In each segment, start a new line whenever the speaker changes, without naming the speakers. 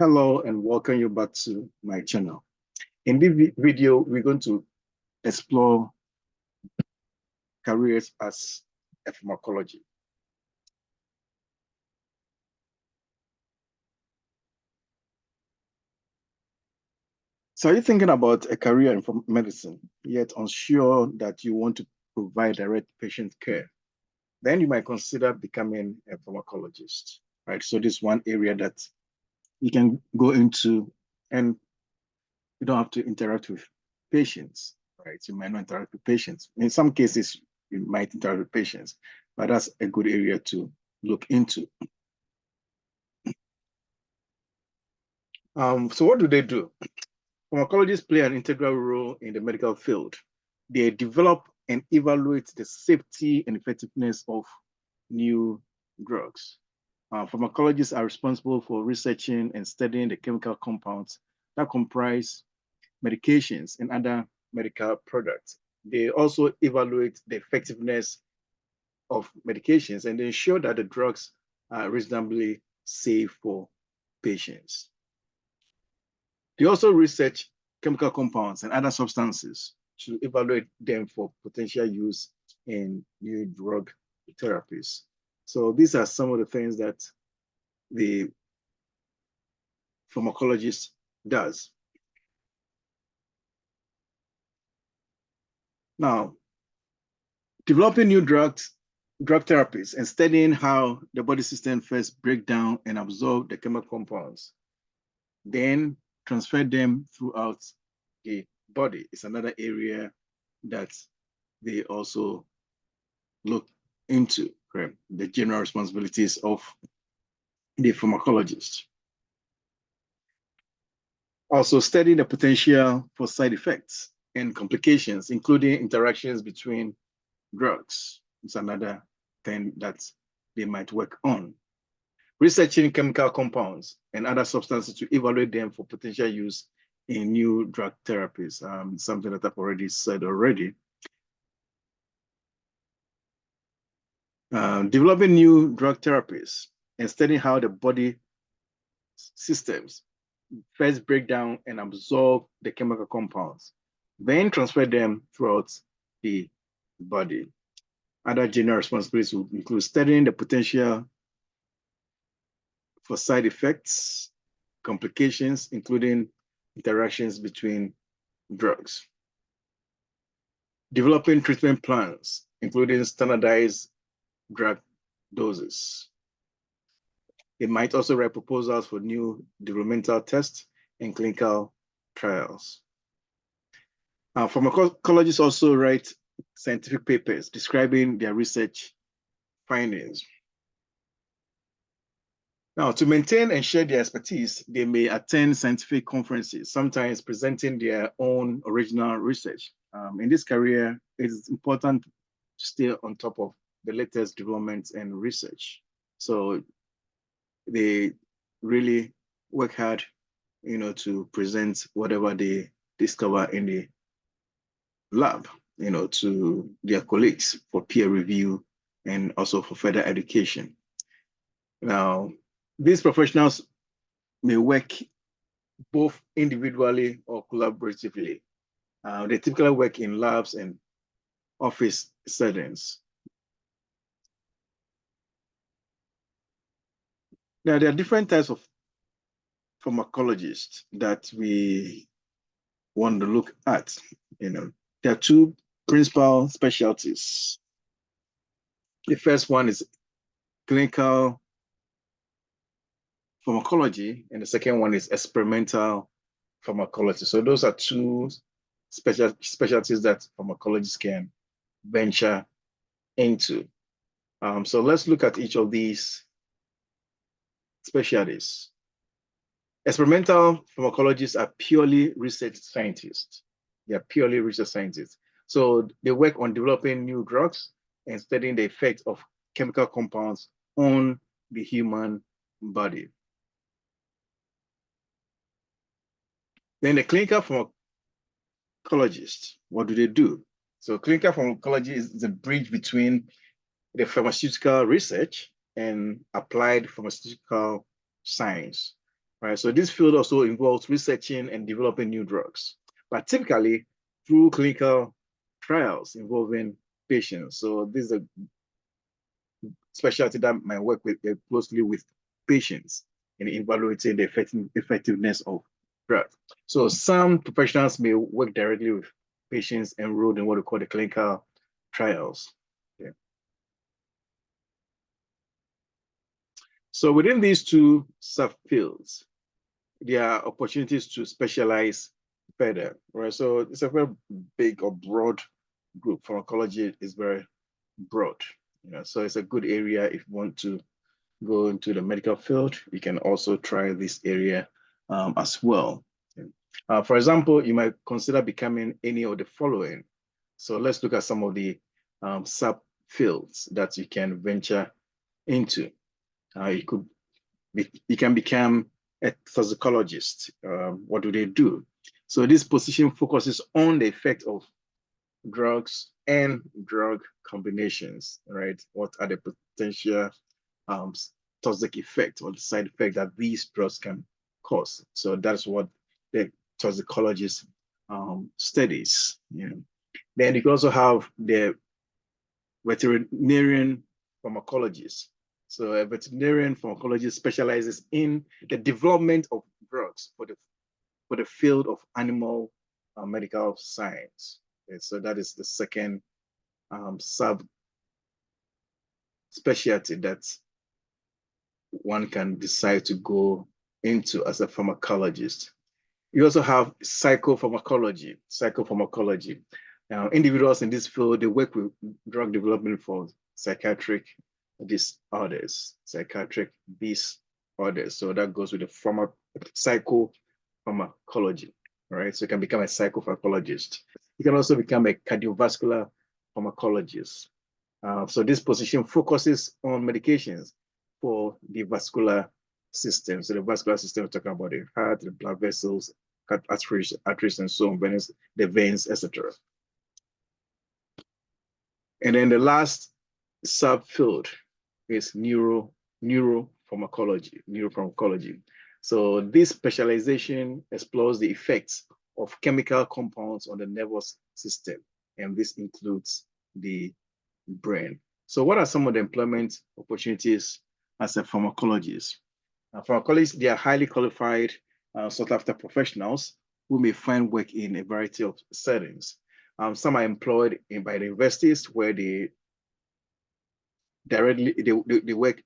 Hello and welcome you back to my channel. In this video, we're going to explore careers as a pharmacology. So are you thinking about a career in medicine, yet unsure that you want to provide direct patient care? Then you might consider becoming a pharmacologist, right? So this is one area that you can go into and you don't have to interact with patients, right? You might not interact with patients. In some cases, you might interact with patients, but that's a good area to look into. So what do they do? Pharmacologists play an integral role in the medical field. They develop and evaluate the safety and effectiveness of new drugs. Pharmacologists are responsible for researching and studying the chemical compounds that comprise medications and other medical products. They also evaluate the effectiveness of medications and they ensure that the drugs are reasonably safe for patients. They also research chemical compounds and other substances to evaluate them for potential use in new drug therapies. So these are some of the things that the pharmacologist does. Now, developing new drug therapies and studying how the body system first break down and absorb the chemical compounds, then transfer them throughout the body is another area that they also look into, right? The general responsibilities of the pharmacologist. Also studying the potential for side effects and complications, including interactions between drugs. It's another thing that they might work on. Researching chemical compounds and other substances to evaluate them for potential use in new drug therapies, something that I've already said already. Developing new drug therapies and studying how the body systems first break down and absorb the chemical compounds, then transfer them throughout the body. Other general responsibilities will include studying the potential for side effects, complications, including interactions between drugs. Developing treatment plans, including standardized drug doses. It might also write proposals for new developmental tests and clinical trials. Pharmacologists also write scientific papers describing their research findings. Now, to maintain and share their expertise, they may attend scientific conferences, sometimes presenting their own original research. In this career, it is important to stay on top of the latest developments and research. So they really work hard, to present whatever they discover in the lab, to their colleagues for peer review and also for further education. Now, these professionals may work both individually or collaboratively. They typically work in labs and office settings. Now, there are different types of pharmacologists that we want to look at. There are two principal specialties. The first one is clinical pharmacology, and the second one is experimental pharmacology. So those are two specialties that pharmacologists can venture into. So let's look at each of these specialties. Experimental pharmacologists are purely research scientists. They are purely research scientists. So they work on developing new drugs and studying the effect of chemical compounds on the human body. Then the clinical pharmacologist, what do they do? So clinical pharmacology is the bridge between the pharmaceutical research and applied pharmaceutical science. right? So this field also involves researching and developing new drugs, but typically through clinical trials involving patients. So this is a specialty that might work with closely with patients in evaluating the effectiveness of drugs. So some professionals may work directly with patients enrolled in what we call the clinical trials. Okay. So within these two subfields, there are opportunities to specialize further, right? So it's a very big or broad group. Pharmacology is very broad, so it's a good area if you want to go into the medical field. You can also try this area as well. For example, you might consider becoming any of the following. So let's look at some of the subfields that you can venture into. You can become a toxicologist. What do they do? So this position focuses on the effect of drugs and drug combinations, right? What are the potential toxic effect or the side effect that these drugs can cause? So that's what the toxicologist studies. Then you can also have the veterinarian pharmacologist. So a veterinarian pharmacologist specializes in the development of drugs for the field of animal medical science. Okay, so that is the second sub specialty that one can decide to go into as a pharmacologist. You also have psychopharmacology. Individuals in this field, they work with drug development for psychiatric disorders. So that goes with the psychopharmacology, right? So you can become a psychopharmacologist. You can also become a cardiovascular pharmacologist. So this position focuses on medications for the vascular system. So the vascular system, we're talking about the heart, the blood vessels, arteries, and so on, the veins, etc. And then the last subfield is neuropharmacology. So this specialization explores the effects of chemical compounds on the nervous system, and this includes the brain. So what are some of the employment opportunities as a pharmacologist? Pharmacologists, they are highly qualified, sought-after professionals who may find work in a variety of settings. Some are employed by the universities where they work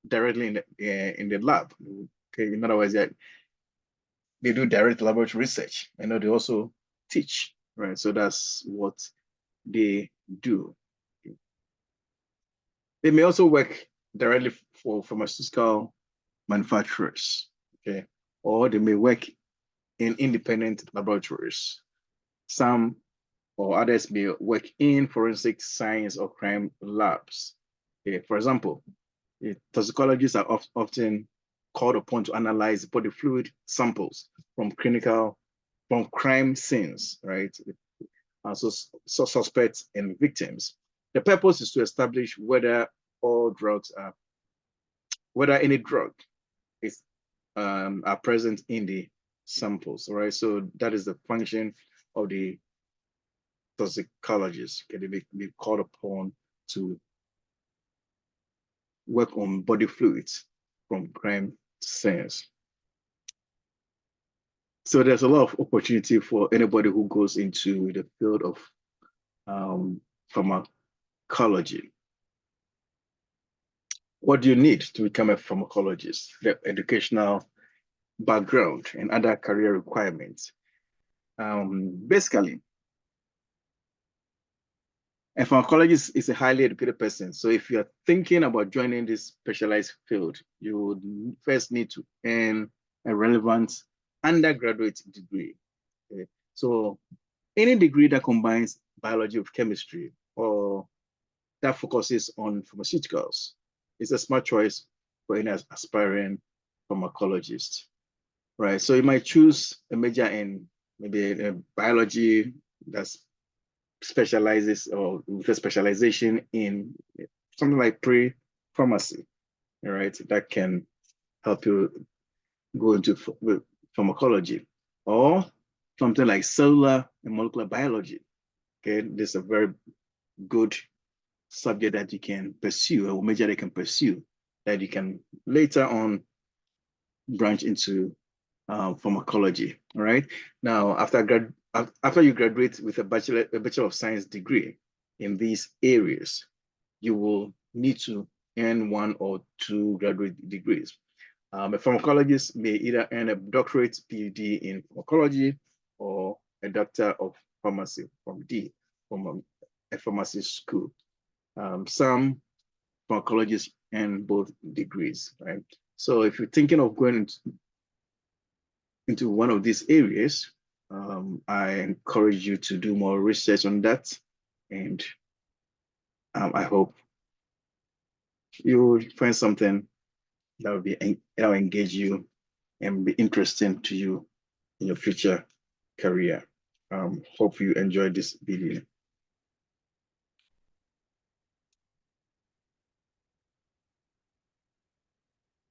directly in the lab. Okay, in other words, they do direct laboratory research. I know they also teach, right? So that's what they do. They may also work directly for pharmaceutical manufacturers, okay? Or they may work in independent laboratories. Some or others may work in forensic science or crime labs. Okay, for example, toxicologists are often called upon to analyze body fluid samples from crime scenes, right? So suspects and victims. The purpose is to establish whether any drug are present in the samples, right? So that is the function of the toxicologist. Okay, they be called upon to work on body fluids from crime scenes. So there's a lot of opportunity for anybody who goes into the field of pharmacology. What do you need to become a pharmacologist? The educational background and other career requirements. Basically, a pharmacologist is a highly educated person. So if you're thinking about joining this specialized field, you would first need to earn a relevant undergraduate degree. Okay? So any degree that combines biology with chemistry or that focuses on pharmaceuticals is a smart choice for any aspiring pharmacologist, right? So you might choose a major in maybe biology that's specializes or with a specialization in something like pre-pharmacy, right? That can help you go into pharmacology, or something like cellular and molecular biology. Okay, this is a very good subject that you can pursue, or major that you can pursue, that you can later on branch into pharmacology. All right. Now, after you graduate with a bachelor of science degree in these areas, you will need to earn 1 or 2 graduate degrees. A pharmacologist may either earn a doctorate PhD in pharmacology or a doctor of pharmacy from a pharmacy school. Some pharmacologists earn both degrees, right? So if you're thinking of going into one of these areas, I encourage you to do more research on that. And I hope you'll find something that will engage you and be interesting to you in your future career. Hope you enjoyed this video.